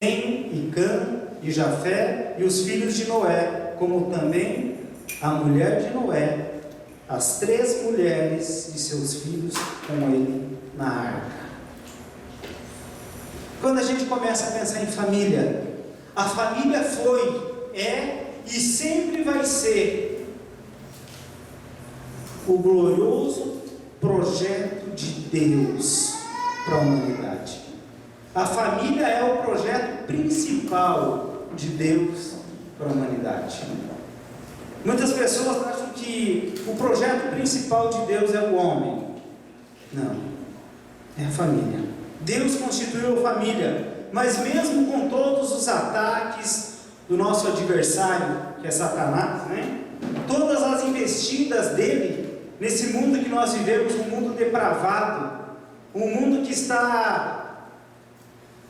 e Cã e Jafé e os filhos de Noé, como também a mulher de Noé, as 3 mulheres de seus filhos com ele na arca. Quando a gente começa a pensar em família, a família foi, é e sempre vai ser o glorioso projeto de Deus para a humanidade. A família é o projeto principal de Deus para a humanidade. Muitas pessoas acham que o projeto principal de Deus é o homem. Não, é a família. Deus constituiu a família, mas mesmo com todos os ataques do nosso adversário, que é Satanás, né? Todas as investidas dele nesse mundo que nós vivemos, um mundo depravado, um mundo que está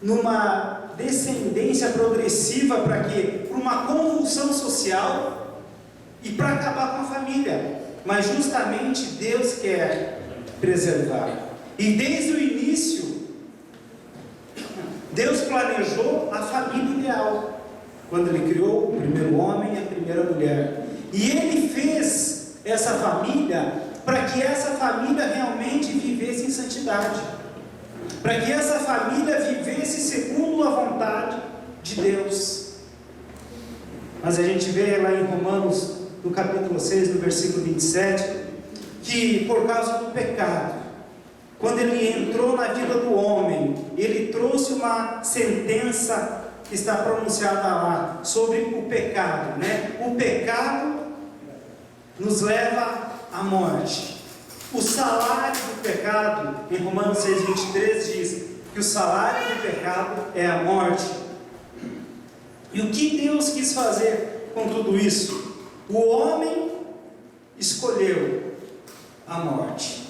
numa descendência progressiva para quê? Para uma convulsão social e para acabar com a família. Mas justamente Deus quer preservar. E desde o início, Deus planejou a família ideal, quando Ele criou o primeiro homem e a primeira mulher. E Ele fez essa família para que essa família realmente vivesse em santidade, para que essa família vivesse segundo a vontade de Deus. Mas a gente vê lá em Romanos, no capítulo 6, no versículo 27, que por causa do pecado, quando ele entrou na vida do homem, ele trouxe uma sentença que está pronunciada lá sobre o pecado, né? O pecado nos leva à morte. O salário do pecado, em Romanos 6,23 diz que o salário do pecado é a morte. E o que Deus quis fazer com tudo isso? O homem escolheu a morte.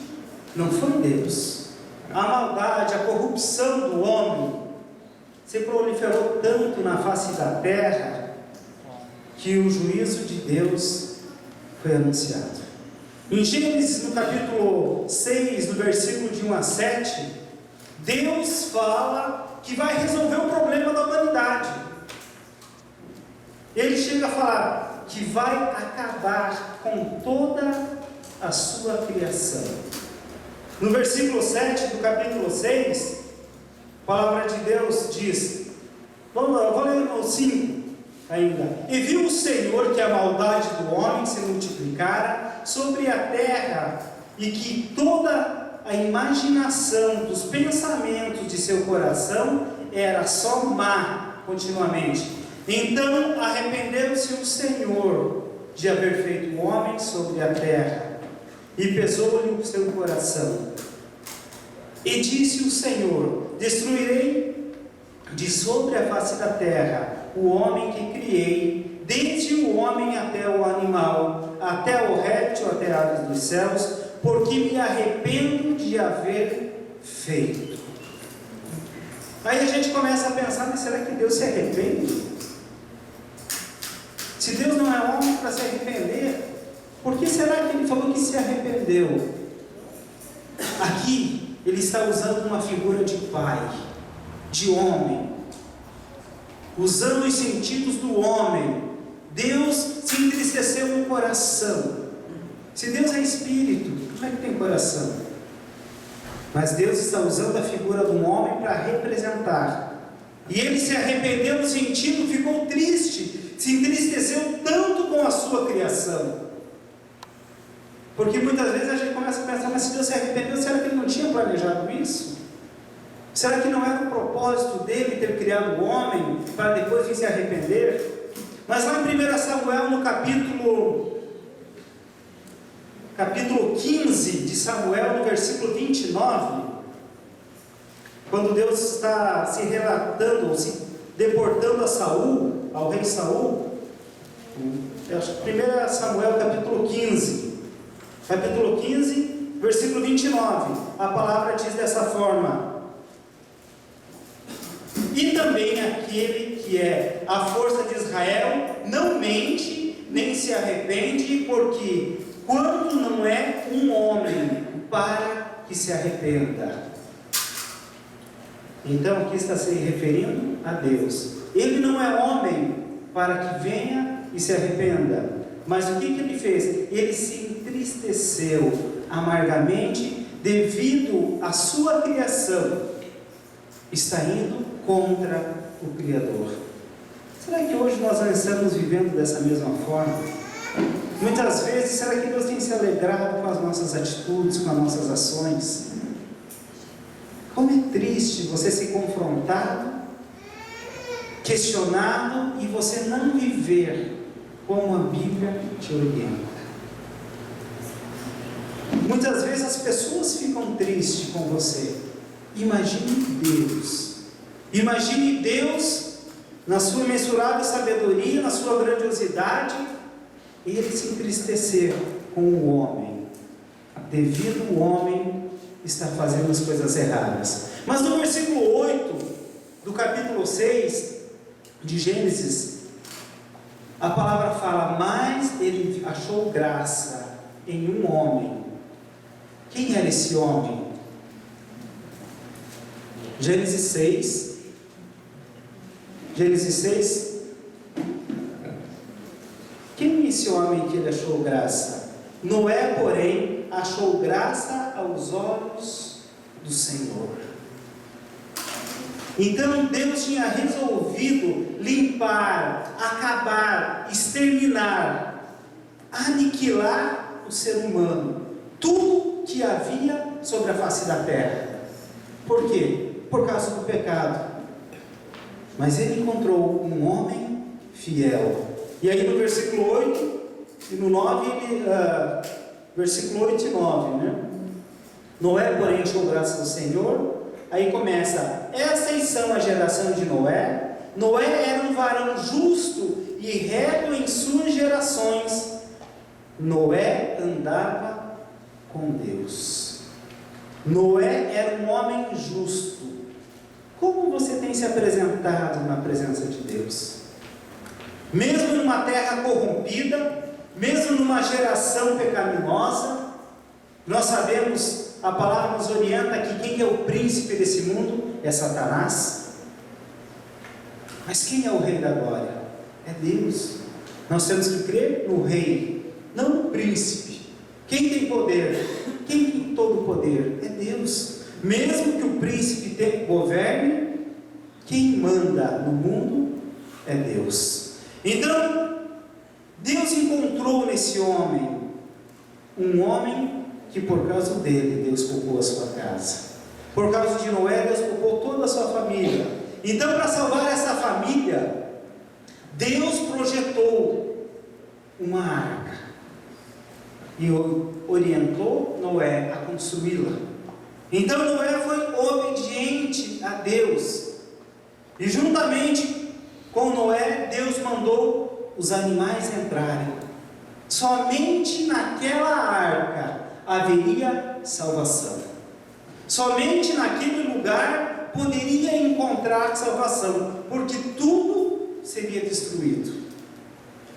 Não foi Deus. A maldade, a corrupção do homem se proliferou tanto na face da terra que o juízo de Deus foi anunciado. Em Gênesis, no capítulo 6, no versículo de 1 a 7, Deus fala que vai resolver o problema da humanidade. Ele chega a falar que vai acabar com toda a sua criação. No versículo 7 do capítulo 6, a palavra de Deus diz, vou ler o 5 ainda. E viu o Senhor que a maldade do homem se multiplicara sobre a terra, e que toda a imaginação dos pensamentos de seu coração era só má continuamente. Então arrependeu-se o Senhor de haver feito o homem sobre a terra, e pesou-lhe o seu coração. E disse o Senhor: destruirei de sobre a face da terra o homem que criei, desde o homem até o animal, até o réptil, até aves dos céus, porque me arrependo de haver feito. Aí a gente começa a pensar, mas será que Deus se arrepende? Se Deus não é homem para se arrepender, por que será que Ele falou que se arrependeu? Aqui Ele está usando uma figura de pai, de homem, usando os sentidos do homem. Deus se entristeceu no coração. Se Deus é espírito, como é que tem coração? Mas Deus está usando a figura de um homem para representar. E Ele se arrependeu no sentido, ficou triste, se entristeceu tanto com a sua criação. Porque muitas vezes a gente começa a pensar, mas se Deus se arrependeu, será que Ele não tinha planejado isso? Será que não era o propósito dele ter criado o homem para depois vir se arrepender? Mas lá em 1 Samuel, no capítulo 15 de Samuel, no versículo 29, quando Deus está se relatando, ou se deportando a Saul, ao rei Saul, 1 Samuel capítulo 15, versículo 29, a palavra diz dessa forma: e também aquele que é a força de Israel não mente, nem se arrepende, porque quando não é um homem para que se arrependa. Então aqui está se referindo a Deus. Ele não é homem para que venha e se arrependa. Mas o que ele fez? Ele se entristeceu amargamente devido à sua criação está indo contra o Criador. Será que hoje nós não estamos vivendo dessa mesma forma? Muitas vezes, será que Deus tem se alegrado com as nossas atitudes, com as nossas ações? Como é triste você ser confrontado, questionado e você não viver como a Bíblia te orienta. Muitas vezes as pessoas ficam tristes com você. Imagine Deus. Imagine Deus na sua imensurável sabedoria, na sua grandiosidade, ele se entristecer com o homem, devido ao homem estar fazendo as coisas erradas. Mas no versículo 8 do capítulo 6 de Gênesis, a palavra fala: mas ele achou graça em um homem. Quem era esse homem? Gênesis 6. Quem é esse homem que ele achou graça? Noé, porém, achou graça aos olhos do Senhor. Então Deus tinha resolvido limpar, acabar, exterminar, aniquilar o ser humano, tudo que havia sobre a face da terra. Por quê? Por causa do pecado. Mas ele encontrou um homem fiel. E aí no versículo 8 e no 9, versículo 8 e 9, né? Noé, porém, achou graça do Senhor. Aí começa: essas são a geração de Noé. Noé era um varão justo e reto em suas gerações. Noé andava com Deus. Noé era um homem justo. Como você tem se apresentado na presença de Deus? Mesmo numa terra corrompida, mesmo numa geração pecaminosa, nós sabemos, a palavra nos orienta que quem é o príncipe desse mundo é Satanás. Mas quem é o rei da glória? É Deus. Nós temos que crer no rei, não no príncipe. Quem tem poder? Quem tem todo o poder? É Deus. Mesmo que o príncipe governe, quem manda no mundo é Deus. Então, Deus encontrou nesse homem um homem que por causa dele Deus poupou a sua casa. Por causa de Noé, Deus poupou toda a sua família. Então, para salvar essa família, Deus projetou uma arca e orientou Noé a construí-la. Então Noé foi obediente a Deus, e juntamente com Noé, Deus mandou os animais entrarem. Somente naquela arca haveria salvação. Somente naquele lugar poderia encontrar salvação, porque tudo seria destruído.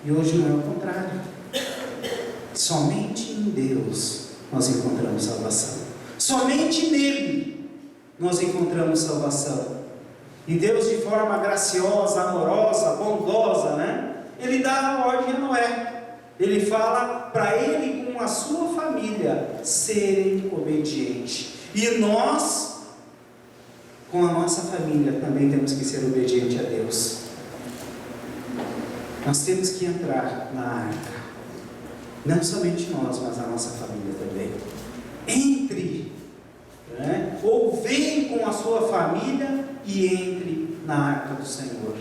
E hoje não é o contrário. Somente em Deus nós encontramos salvação. Somente nele nós encontramos salvação. E Deus, de forma graciosa, amorosa, bondosa, né? Ele dá a ordem a Noé. Ele fala para ele com a sua família serem obedientes. E nós, com a nossa família, também temos que ser obedientes a Deus. Nós temos que entrar na arca. Não somente nós, mas a nossa família também. Entre, né? Ou vem com a sua família e entre na arca do Senhor.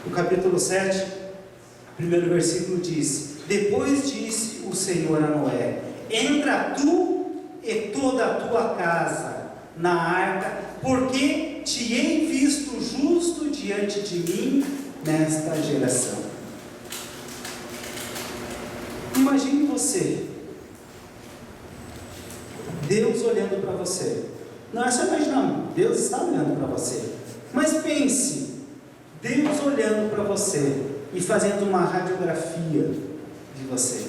O capítulo 7, primeiro versículo diz: depois disse o Senhor a Noé: entra tu e toda a tua casa na arca, porque te hei visto justo diante de mim nesta geração. Imagine você, Deus olhando para você. Não é só imaginar, Deus está olhando para você. Mas pense, Deus olhando para você e fazendo uma radiografia de você.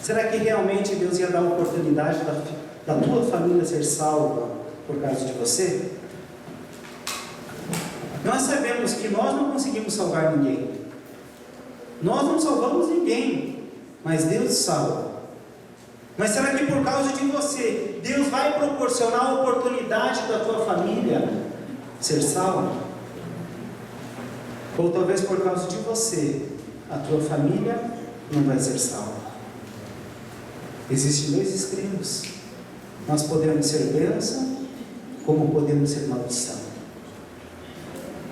Será que realmente Deus ia dar a oportunidade da tua família ser salva por causa de você? Nós sabemos que nós não conseguimos salvar ninguém. Nós não salvamos ninguém, mas Deus salva. Mas será que por causa de você, Deus vai proporcionar a oportunidade da tua família ser salva? Ou talvez por causa de você, a tua família não vai ser salva. Existem dois extremos. Nós podemos ser bênção, como podemos ser maldição.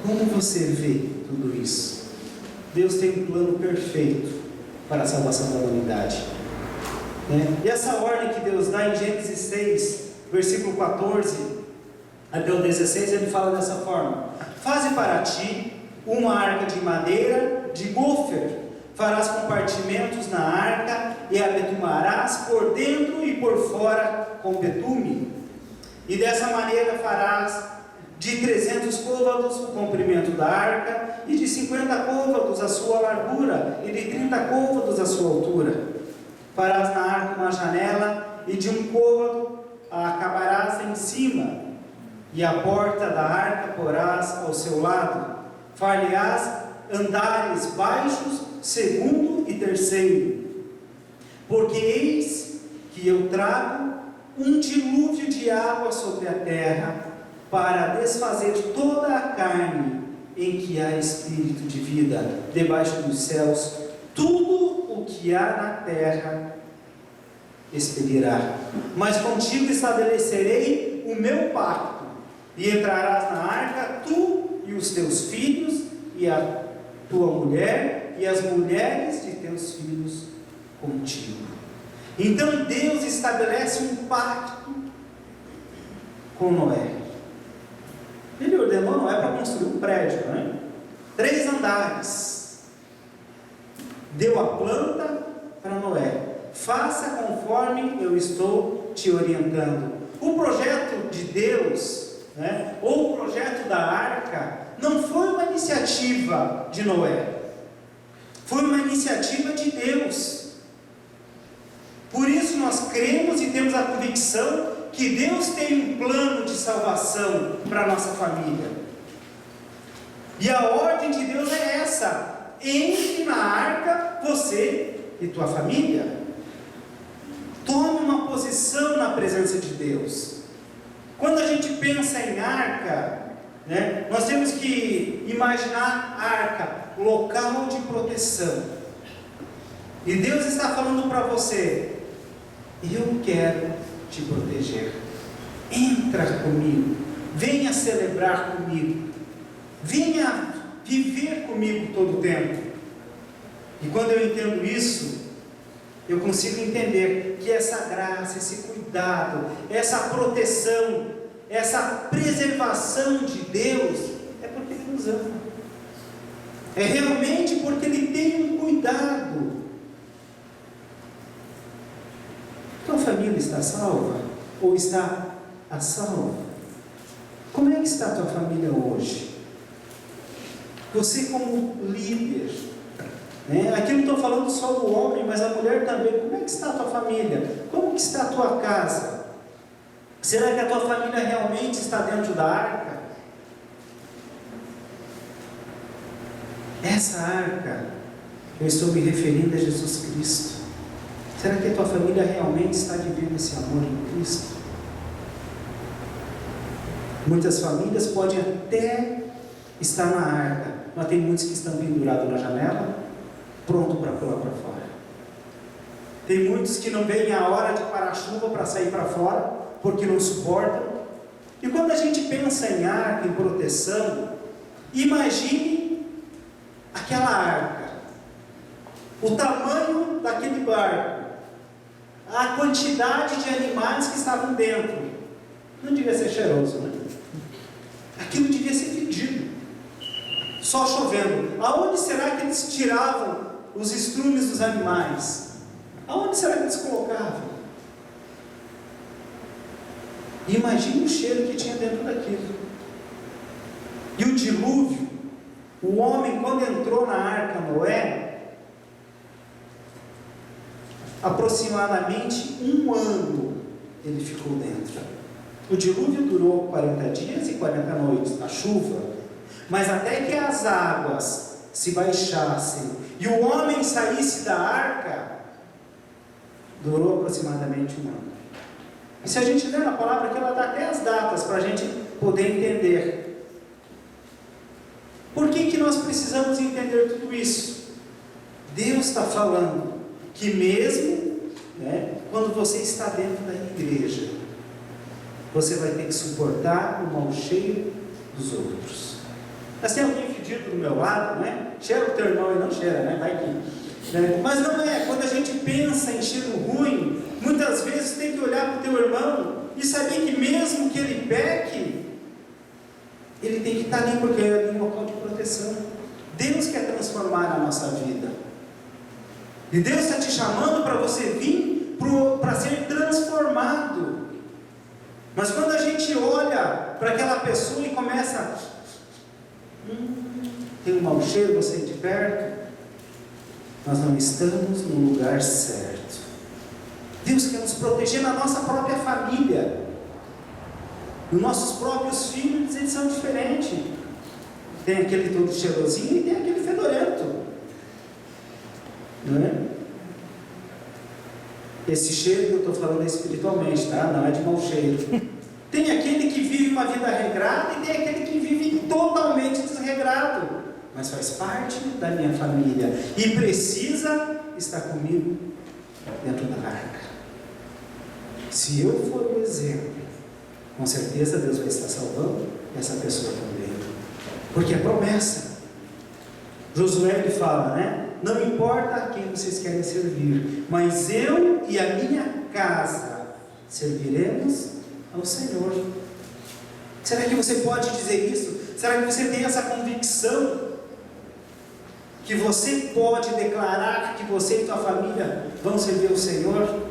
Como você vê tudo isso? Deus tem um plano perfeito para a salvação da humanidade. E essa ordem que Deus dá em Gênesis 6, versículo 14 até o 16, ele fala dessa forma: faze para ti uma arca de madeira de gofer, farás compartimentos na arca e a betumarás por dentro e por fora com betume, e dessa maneira farás de 300 côvados o comprimento da arca, e de 50 côvados a sua largura, e de 30 côvados a sua altura. Farás na arca uma janela, e de um côvado a acabarás em cima, e a porta da arca porás ao seu lado. Far-lhe-ás andares baixos, segundo e terceiro. Porque eis que eu trago um dilúvio de água sobre a terra, para desfazer toda a carne em que há espírito de vida debaixo dos céus. Tudo o que há na terra expedirá. Mas contigo estabelecerei o meu pacto, e entrarás na arca, tu e os teus filhos, e a tua mulher, e as mulheres de teus filhos contigo. Então Deus estabelece um pacto com Noé. Ele ordenou Noé para construir um prédio, 3 andares. Deu a planta para Noé: faça conforme eu estou te orientando. O projeto de Deus, ou o projeto da arca, não foi uma iniciativa de Noé, foi uma iniciativa de Deus. Por isso nós cremos e temos a convicção que Deus tem um plano de salvação para a nossa família. E a ordem de Deus é essa: entre na arca você e tua família. Tome uma posição na presença de Deus. Quando a gente pensa em arca, nós temos que imaginar arca, local de proteção. E Deus está falando para você: eu quero te proteger. Entra comigo, venha celebrar comigo, venha viver comigo todo o tempo. E quando eu entendo isso, eu consigo entender que essa graça, esse cuidado, essa proteção, essa preservação de Deus é porque Ele nos ama. É realmente porque Ele tem um cuidado. Tua família está salva? Ou está a salvo? Como é que está a tua família hoje? Você como líder, aqui eu não estou falando só do homem, mas a mulher também. Como é que está a tua família? Como que está a tua casa? Será que a tua família realmente está dentro da arca? Essa arca, eu estou me referindo a Jesus Cristo. Será que a tua família realmente está vivendo esse amor em Cristo? Muitas famílias podem até estar na arca, mas tem muitos que estão pendurados na janela, pronto para pular para fora. Tem muitos que não veem a hora de parar a chuva para sair para fora, porque não suportam. E quando a gente pensa em arca, em proteção, imagine aquela arca, o tamanho daquele barco, a quantidade de animais que estavam dentro. Não devia ser cheiroso, Aquilo devia ser fedido, só chovendo. Aonde será que eles tiravam os estrumes dos animais? Aonde será que eles colocavam? Imagine o cheiro que tinha dentro daquilo. E o dilúvio, o homem quando entrou na arca, Noé, aproximadamente 1 ano ele ficou dentro. O dilúvio durou 40 dias e 40 noites, a chuva, mas até que as águas se baixassem e o homem saísse da arca, durou aproximadamente um ano. E se a gente ler na palavra aqui, ela dá até as datas para a gente poder entender. Por que nós precisamos entender tudo isso? Deus está falando que mesmo, quando você está dentro da igreja, você vai ter que suportar o mau cheiro dos outros. Mas tem alguém fedido do meu lado, cheira o teu irmão e não cheira, vai aqui. Mas não é, quando a gente pensa em cheiro ruim, muitas vezes tem que olhar para o teu irmão e saber que mesmo que ele peque, ele tem que estar ali porque é um local de proteção. Deus quer transformar a nossa vida. E Deus está te chamando para você vir para ser transformado. Mas quando a gente olha para aquela pessoa e começa, tem um mau cheiro, você de perto, nós não estamos no lugar certo. Deus quer nos proteger na nossa própria família. Os nossos próprios filhos, eles são diferentes. Tem aquele todo cheirosinho e tem aquele fedorento. Não é? Esse cheiro que eu estou falando é espiritualmente, tá? Não é de mau cheiro. Tem aquele que vive uma vida regrada e tem aquele que vive totalmente desregrado, mas faz parte da minha família e precisa estar comigo dentro da arca. Se eu for o exemplo, com certeza Deus vai estar salvando essa pessoa também, porque é promessa. Josué ele fala, não importa a quem vocês querem servir, mas eu e a minha casa serviremos ao Senhor. Será que você pode dizer isso? Será que você tem essa convicção? Que você pode declarar que você e sua família vão servir ao Senhor?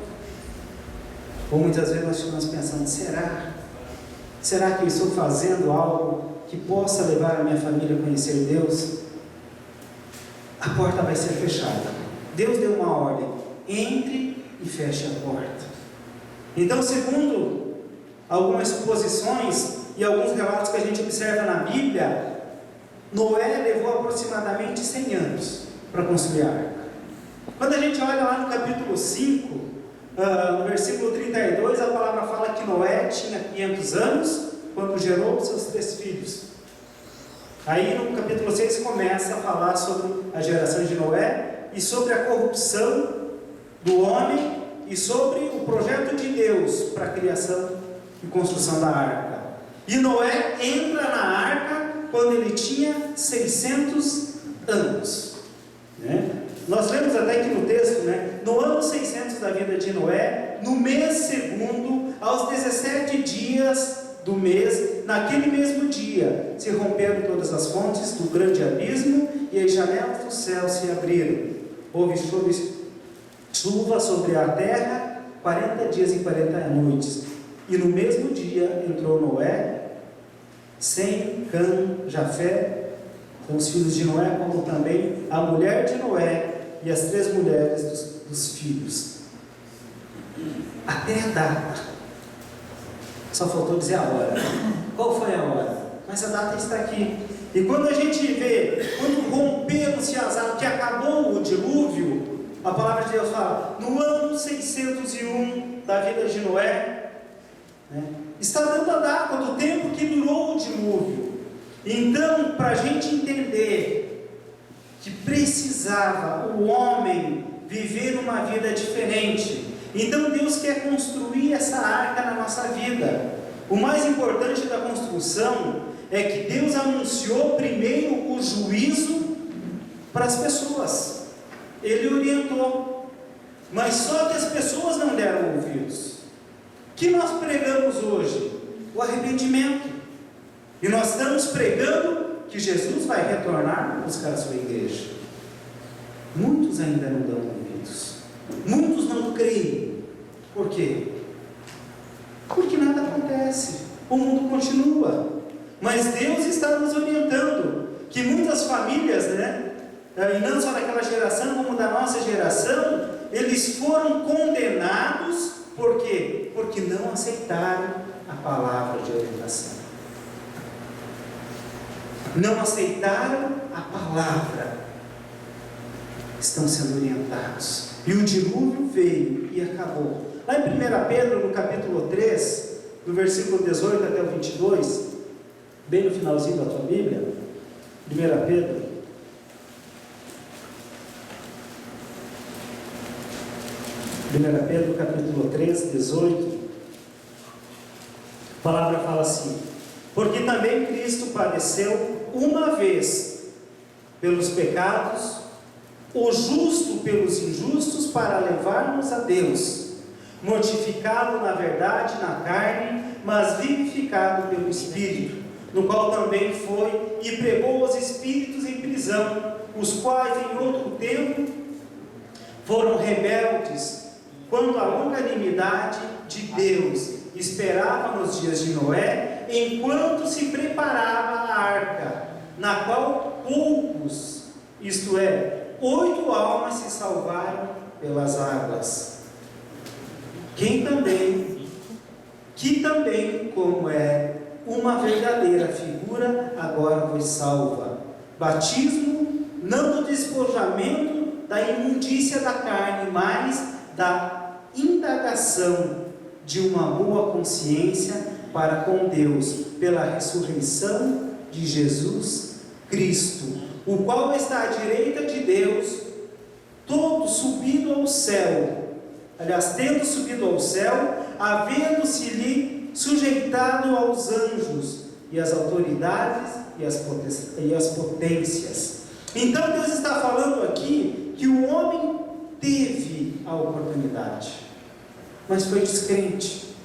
Ou muitas vezes nós ficamos pensando, será que eu estou fazendo algo que possa levar a minha família a conhecer Deus? A porta vai ser fechada. Deus deu uma ordem, entre e feche a porta. Então, segundo algumas suposições e alguns relatos que a gente observa na Bíblia, Noé levou aproximadamente 100 anos para construir a arca. Quando a gente olha lá no capítulo 5, no versículo 32, a palavra fala que Noé tinha 500 anos quando gerou seus 3 filhos. Aí no capítulo 6 começa a falar sobre a geração de Noé e sobre a corrupção do homem e sobre o projeto de Deus para a criação e construção da arca. E Noé entra na arca quando ele tinha 600 anos. Nós lemos até aqui no texto, no ano 600 da vida de Noé, no mês segundo, aos 17 dias do mês, naquele mesmo dia, se romperam todas as fontes do grande abismo e as janelas do céu se abriram. Houve chuva sobre a terra 40 dias e 40 noites. E no mesmo dia entrou Noé, Sem, Cã, Jafé, com os filhos de Noé, como também a mulher de Noé e as 3 mulheres dos filhos. Até a data. Só faltou dizer a hora. Qual foi a hora? Mas a data está aqui. E quando a gente vê, quando romperam-se as águas, que acabou o dilúvio, a palavra de Deus fala, no ano 601 da vida de Noé, está dando a data do tempo que durou o dilúvio. Então, para a gente entender que precisava o homem viver uma vida diferente, então Deus quer construir essa arca na nossa vida. O mais importante da construção é que Deus anunciou primeiro o juízo para as pessoas. Ele orientou, mas só que as pessoas não deram ouvidos. O que nós pregamos hoje? O arrependimento. E nós estamos pregando que Jesus vai retornar para buscar a sua igreja. Muitos ainda não dão ouvidos. Muitos não creem. Por quê? Porque nada acontece. O mundo continua. Mas Deus está nos orientando que muitas famílias, e não só daquela geração, como da nossa geração, eles foram condenados. Por quê? Porque não aceitaram a palavra não aceitaram a palavra, estão sendo orientados. E o dilúvio veio e acabou. Lá em 1 Pedro, no capítulo 3, do versículo 18 até o 22, bem no finalzinho da tua Bíblia, 1 Pedro, capítulo 3, 18, a palavra fala assim: porque também Cristo padeceu uma vez pelos pecados, o justo pelos injustos, para levar-nos a Deus, mortificado na verdade na carne, mas vivificado pelo Espírito, no qual também foi e pregou os espíritos em prisão, os quais em outro tempo foram rebeldes quanto à longanimidade de Deus, esperava nos dias de Noé, enquanto se preparava a arca, na qual poucos, isto é, 8 almas se salvaram pelas águas. Que também, como é uma verdadeira figura, agora vos salva. Batismo, não do despojamento da imundícia da carne, mas da indagação de uma boa consciência para com Deus, pela ressurreição de Jesus Cristo, o qual está à direita de Deus, todo subido ao céu, aliás, tendo subido ao céu, havendo-se-lhe sujeitado aos anjos e às autoridades e às potências. Então Deus está falando aqui que o homem teve a oportunidade, mas foi descrente.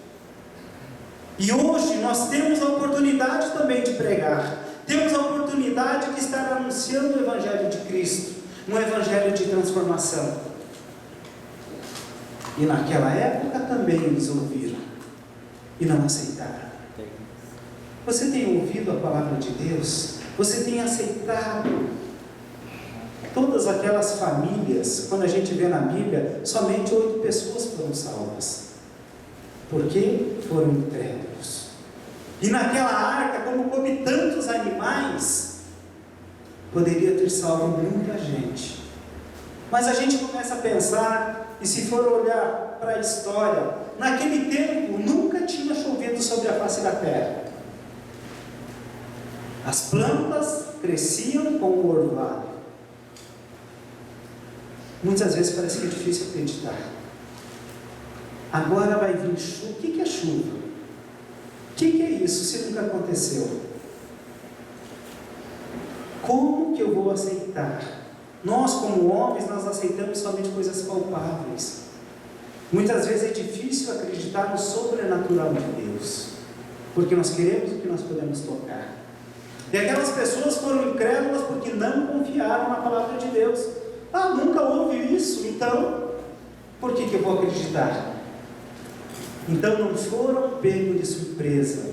E hoje nós temos a oportunidade também de pregar, temos a oportunidade de estar anunciando o Evangelho de Cristo, um Evangelho de transformação. E naquela época também eles ouviram e não aceitaram. Você tem ouvido a palavra de Deus? Você tem aceitado? Todas aquelas famílias, quando a gente vê na Bíblia, somente 8 pessoas foram salvas, porque foram incrédulos. E naquela arca, como coube tantos animais, poderia ter salvo muita gente. Mas a gente começa a pensar, e se for olhar para a história, naquele tempo nunca tinha chovido sobre a face da terra. As plantas cresciam com o orvalho. Muitas vezes parece que é difícil acreditar. Agora vai vir chuva. O que é chuva? O que é isso se nunca aconteceu? Como que eu vou aceitar? Nós, como homens, nós aceitamos somente coisas palpáveis. Muitas vezes é difícil acreditar no sobrenatural de Deus, porque nós queremos o que nós podemos tocar. E aquelas pessoas foram incrédulas porque não confiaram na palavra de Deus. Nunca houve isso, então por que eu vou acreditar? Então não foram pegos de surpresa,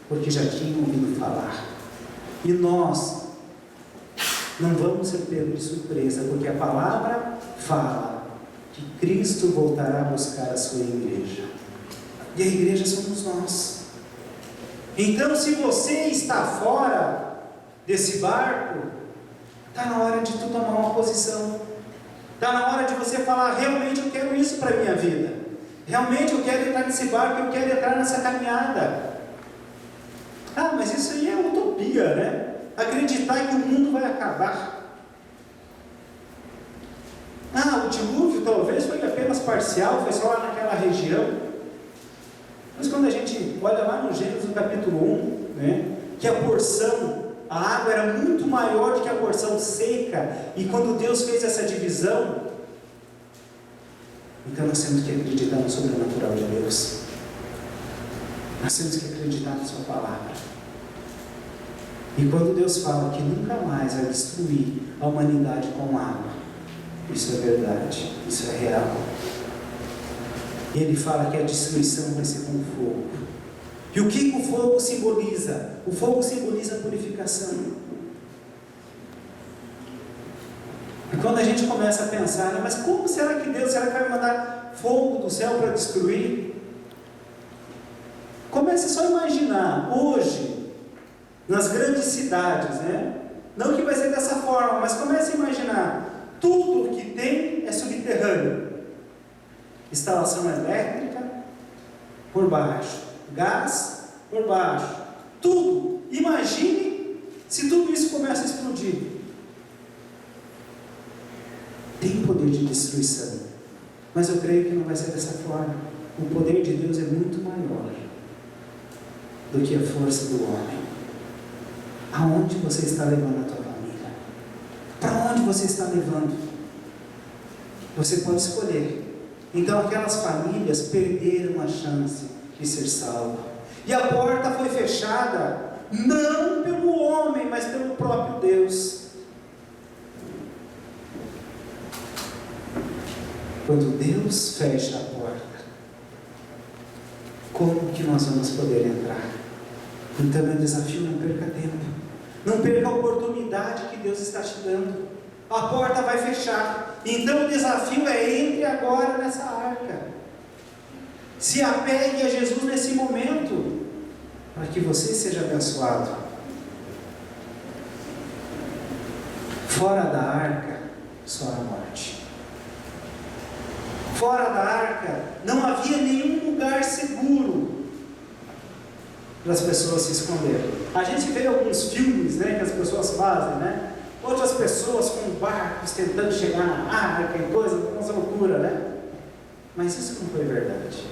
porque já tinham ouvido falar. E nós não vamos ser pegos de surpresa, porque a palavra fala que Cristo voltará a buscar a sua igreja, e a igreja somos nós. Então, se você está fora desse barco, está na hora de tu tomar uma posição, está na hora de você falar: realmente eu quero isso para a minha vida, realmente eu quero entrar nesse barco, eu quero entrar nessa caminhada. Mas isso aí é utopia, né? Acreditar que o mundo vai acabar. O dilúvio talvez foi apenas parcial, foi só lá naquela região. Mas quando a gente olha lá no Gênesis, no capítulo 1, né, que a água era muito maior do que a porção seca, e quando Deus fez essa divisão, então nós temos que acreditar no sobrenatural de Deus. Nós temos que acreditar na sua palavra. E quando Deus fala que nunca mais vai destruir a humanidade com água, isso é verdade, isso é real. Ele fala que a destruição vai ser com fogo. E o que o fogo simboliza? O fogo simboliza a purificação. E quando a gente começa a pensar, mas como será que vai mandar fogo do céu para destruir? Comece só a imaginar, hoje, nas grandes cidades, né? Não que vai ser dessa forma, mas comece a imaginar, tudo o que tem é subterrâneo. Instalação elétrica por baixo, gás por baixo, tudo. Imagine se tudo isso começa a explodir. Tem poder de destruição, mas eu creio que não vai ser dessa forma. O poder de Deus é muito maior do que a força do homem. Aonde você está levando a tua família? Para onde você está levando? Você pode escolher. Então aquelas famílias perderam a chance de ser salvas. E a porta foi fechada, não pelo homem, mas pelo próprio Deus. Quando Deus fecha a porta, como que nós vamos poder entrar? Então meu desafio: não perca tempo. Não perca a oportunidade que Deus está te dando. A porta vai fechar. Então o desafio é: entre agora nessa arca. Se apegue a Jesus nesse momento, para que você seja abençoado. Fora da arca, só a morte. Fora da arca, não havia nenhum lugar seguro para as pessoas se esconderem. A gente vê alguns filmes, né, que as pessoas fazem, né? Outras pessoas com barcos tentando chegar na arca e coisa, uma loucura, né? Mas isso não foi verdade.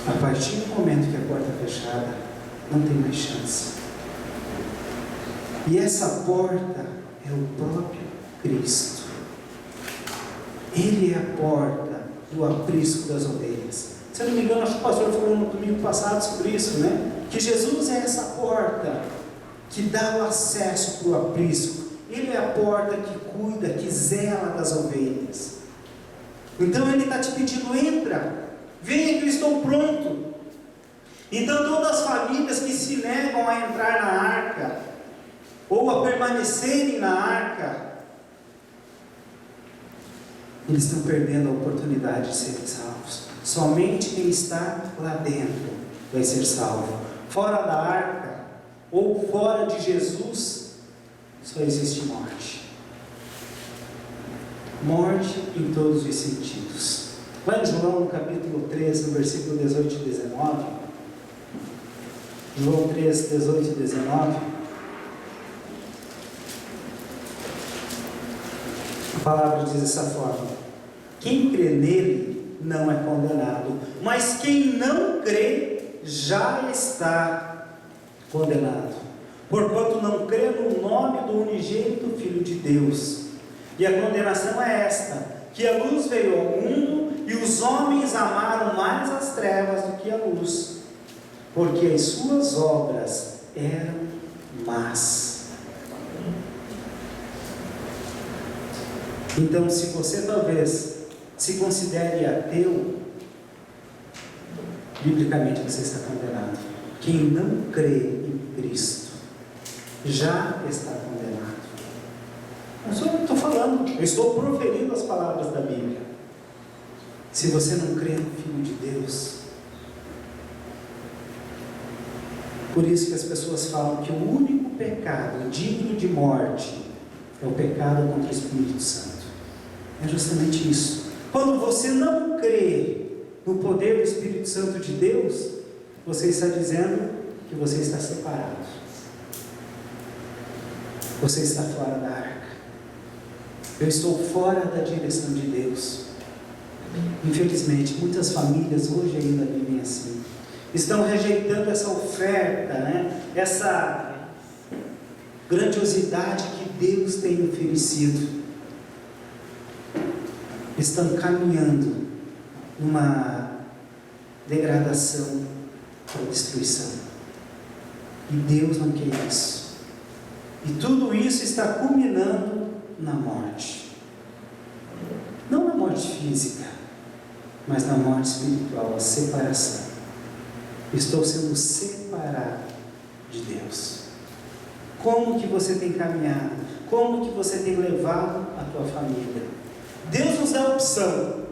A partir do momento que a porta é fechada, não tem mais chance. E essa porta é o próprio Cristo. Ele é a porta do aprisco das ovelhas. Se eu não me engano, acho que o pastor falou no domingo passado sobre isso, né? Que Jesus é essa porta que dá o acesso para o aprisco. Ele é a porta que cuida, que zela das ovelhas. Então Ele está te pedindo: entra, venha que eu estou pronto. Então todas as famílias que se negam a entrar na arca, ou a permanecerem na arca, eles estão perdendo a oportunidade de serem salvos. Somente quem está lá dentro vai ser salvo. Fora da arca, ou fora de Jesus, só existe morte. Morte em todos os sentidos. Lá em João, no capítulo 3, no versículo 18 e 19. João 3, 18 e 19. A palavra diz dessa forma: quem crê nele não é condenado, mas quem não crê já está condenado, porquanto não crê no nome do unigênito Filho de Deus. E a condenação é esta: que a luz veio ao mundo, e os homens amaram mais as trevas do que a luz, porque as suas obras eram más. Então, se você talvez se considere ateu, biblicamente você está condenado. Quem não crê em Cristo já está condenado. Eu só estou falando, eu estou proferindo as palavras da Bíblia. Se você não crê no Filho de Deus, por isso que as pessoas falam que o único pecado digno de morte é o pecado contra o Espírito Santo. É justamente isso. Quando você não crê no poder do Espírito Santo de Deus, você está dizendo que você está separado. Você está fora da arca. Eu estou fora da direção de Deus. Infelizmente, muitas famílias hoje ainda vivem assim. Estão rejeitando essa oferta, né? Essa grandiosidade que Deus tem oferecido. Estão caminhando numa degradação para destruição. E Deus não quer isso. E tudo isso está culminando na morte. Não na morte física, mas na morte espiritual, a separação. Estou sendo separado de Deus. Como que você tem caminhado? Como que você tem levado a tua família? Deus nos dá a opção: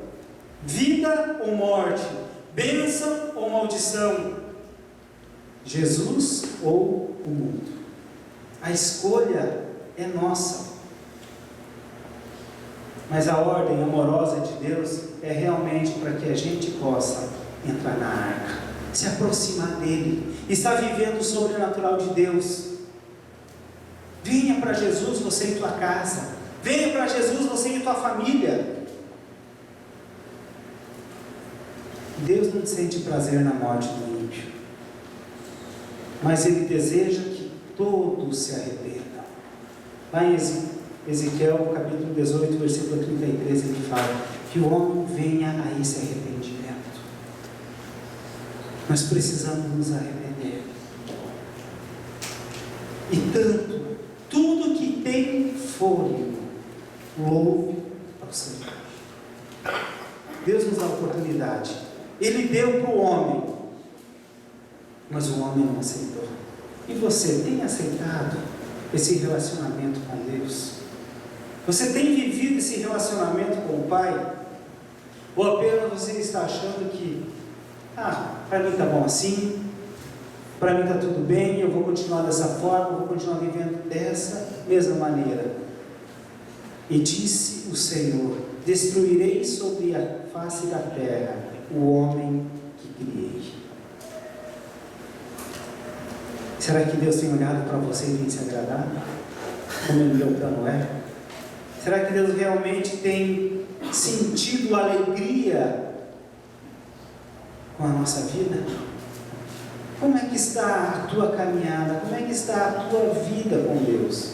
vida ou morte, bênção ou maldição. Jesus ou o mundo. A escolha é nossa. Mas a ordem amorosa de Deus é realmente para que a gente possa entrar na arca, se aproximar dele, estar vivendo o sobrenatural de Deus. Venha para Jesus, você e tua casa. Venha para Jesus, você e tua família. Deus não sente prazer na morte do ímpio, mas Ele deseja que todos se arrependam. Lá em Ezequiel, capítulo 18, versículo 33, ele fala que o homem venha a esse arrependimento. Nós precisamos nos arrepender. E tudo que tem fôlego, louve ao Senhor. Deus nos dá a oportunidade. Ele deu para o homem, mas o homem não aceitou. E você tem aceitado esse relacionamento com Deus? Você tem vivido esse relacionamento com o Pai? Ou apenas você está achando que para mim está bom assim, para mim está tudo bem, eu vou continuar dessa forma, eu vou continuar vivendo dessa mesma maneira? E disse o Senhor: destruirei sobre a face da terra o homem que criei. Será que Deus tem olhado para você e tem se agradado, como Ele deu para Noé? Será que Deus realmente tem sentido alegria com a nossa vida? Como é que está a tua caminhada? Como é que está a tua vida com Deus?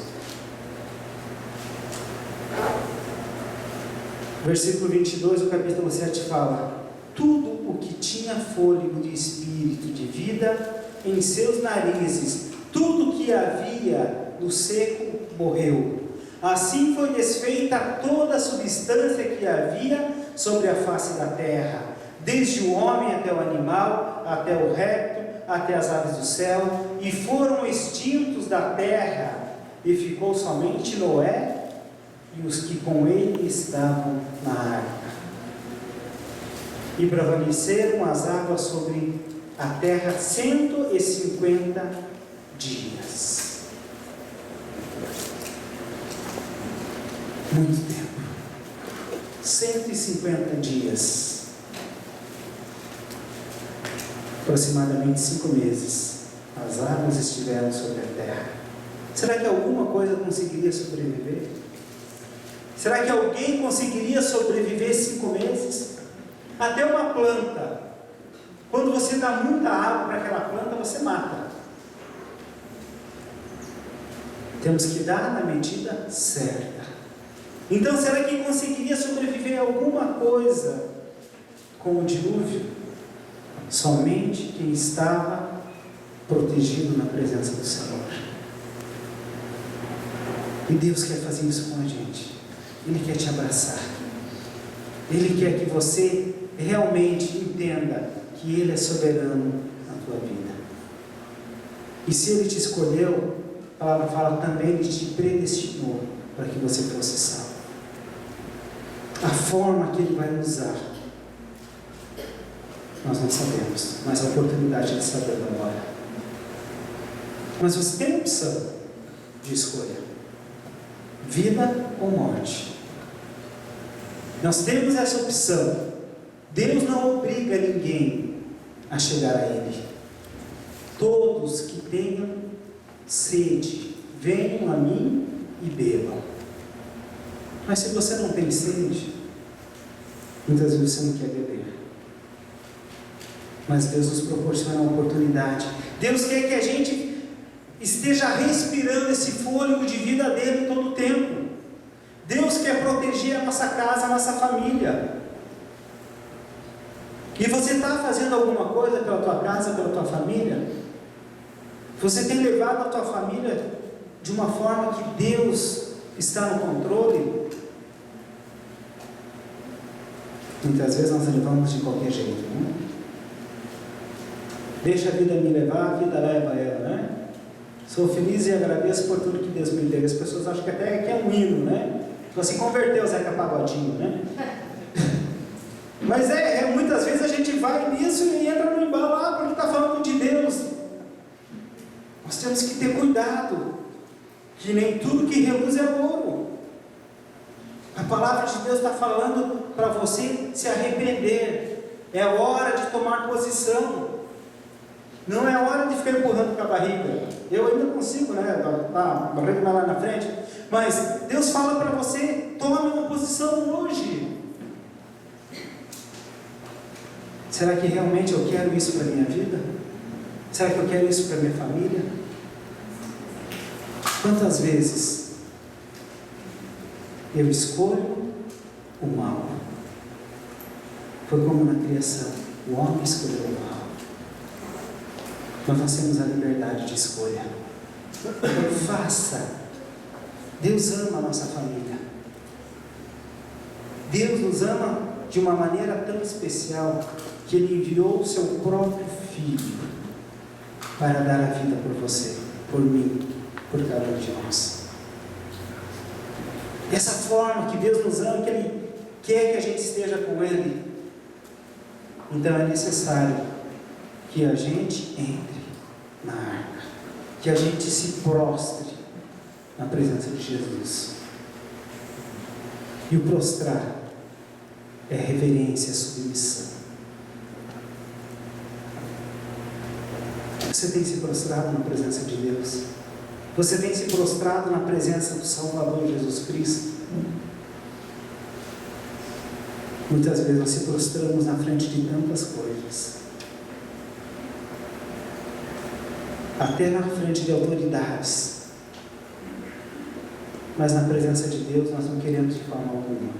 Versículo 22 do capítulo 7 fala: tudo o que tinha fôlego de espírito de vida em seus narizes, tudo que havia no seco morreu. Assim foi desfeita toda a substância que havia sobre a face da terra, desde o homem até o animal, até o réptil, até as aves do céu, e foram extintos da terra, e ficou somente Noé e os que com ele estavam na arca. E prevaleceram as águas sobre a terra 150 dias. Muito tempo. 150 dias. Aproximadamente 5 meses. As águas estiveram sobre a terra. Será que alguma coisa conseguiria sobreviver? Será que alguém conseguiria sobreviver 5 meses? Até uma planta. Quando você dá muita água para aquela planta, você mata. Temos que dar na medida certa. Então, será que conseguiria sobreviver alguma coisa com o dilúvio? Somente quem estava protegido na presença do Senhor. E Deus quer fazer isso com a gente. Ele quer te abraçar. Ele quer que você realmente entenda que Ele é soberano na tua vida. E se Ele te escolheu, a palavra fala também, Ele te predestinou para que você fosse salvo. A forma que Ele vai usar, nós não sabemos, mas a oportunidade Ele está dando agora. Mas você tem a opção de escolha: vida ou morte. Nós temos essa opção. Deus não obriga ninguém a chegar a Ele. Todos que tenham sede, venham a mim e bebam. Mas se você não tem sede, muitas vezes você não quer beber. Mas Deus nos proporciona uma oportunidade. Deus quer que a gente esteja respirando esse fôlego de vida dele todo o tempo. Deus quer proteger a nossa casa, a nossa família. E você está fazendo alguma coisa pela tua casa, pela tua família? Você tem levado a tua família de uma forma que Deus está no controle? Muitas vezes nós levamos de qualquer jeito, né? Deixa a vida me levar, a vida leva ela, né? Sou feliz e agradeço por tudo que Deus me deu. As pessoas acham que até que é um hino, né? Você converteu o Zeca Pagodinho, né? Mas muitas vezes a gente vai nisso e entra no embalo, porque está falando de Deus. temos que ter cuidado, que nem tudo que reluz é ouro. A palavra de Deus está falando para você se arrepender. É hora de tomar posição. Não é hora de ficar empurrando com a barriga. Eu ainda consigo, né? A barriga vai lá na frente. Mas Deus fala para você: tome uma posição hoje. Será que realmente eu quero isso para a minha vida? Será que eu quero isso para a minha família? Quantas vezes eu escolho o mal? Foi como na criação, o homem escolheu o mal. Nós temos a liberdade de escolha. Faça. Deus ama a nossa família. Deus nos ama de uma maneira tão especial que Ele enviou o seu próprio Filho para dar a vida por você, por mim, por cada um de nós. Dessa forma que Deus nos ama, que Ele quer que a gente esteja com Ele. Então é necessário que a gente entre na arca, que a gente se prostre na presença de Jesus. E o prostrar é reverência, submissão. Você tem se prostrado na presença de Deus? Você tem se prostrado na presença do Salvador Jesus Cristo? Muitas vezes nós se prostramos na frente de tantas coisas, até na frente de autoridades, mas na presença de Deus nós não queremos de forma alguma,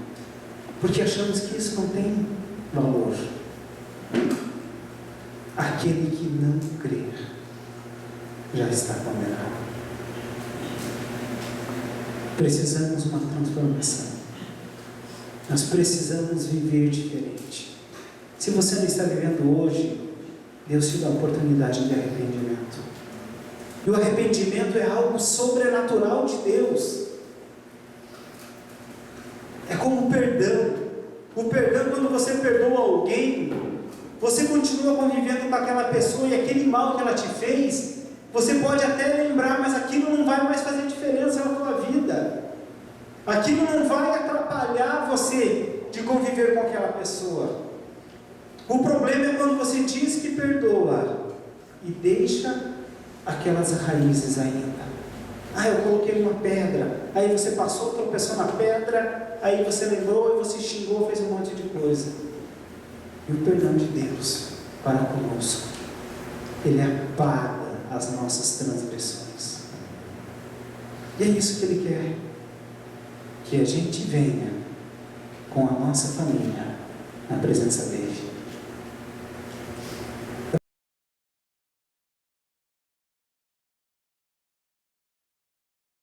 porque achamos que isso não tem valor. Aquele que não crer já está condenado. Precisamos uma transformação. Nós precisamos viver diferente. Se você não está vivendo hoje, Deus te dá a oportunidade de arrependimento. E o arrependimento é algo sobrenatural de Deus. É como o perdão. O perdão, quando você perdoa alguém, você continua convivendo com aquela pessoa e aquele mal que ela te fez, você pode até lembrar, mas aquilo não vai mais fazer diferença na tua vida. Aquilo não vai atrapalhar você de conviver com aquela pessoa. O problema é quando você diz que perdoa e deixa aquelas raízes ainda. Eu coloquei uma pedra, aí você passou, tropeçou na pedra, aí você lembrou e você xingou, fez um monte de coisa. E o perdão de Deus para conosco, Ele apaga as nossas transgressões. E é isso que Ele quer, que a gente venha com a nossa família na presença dEle.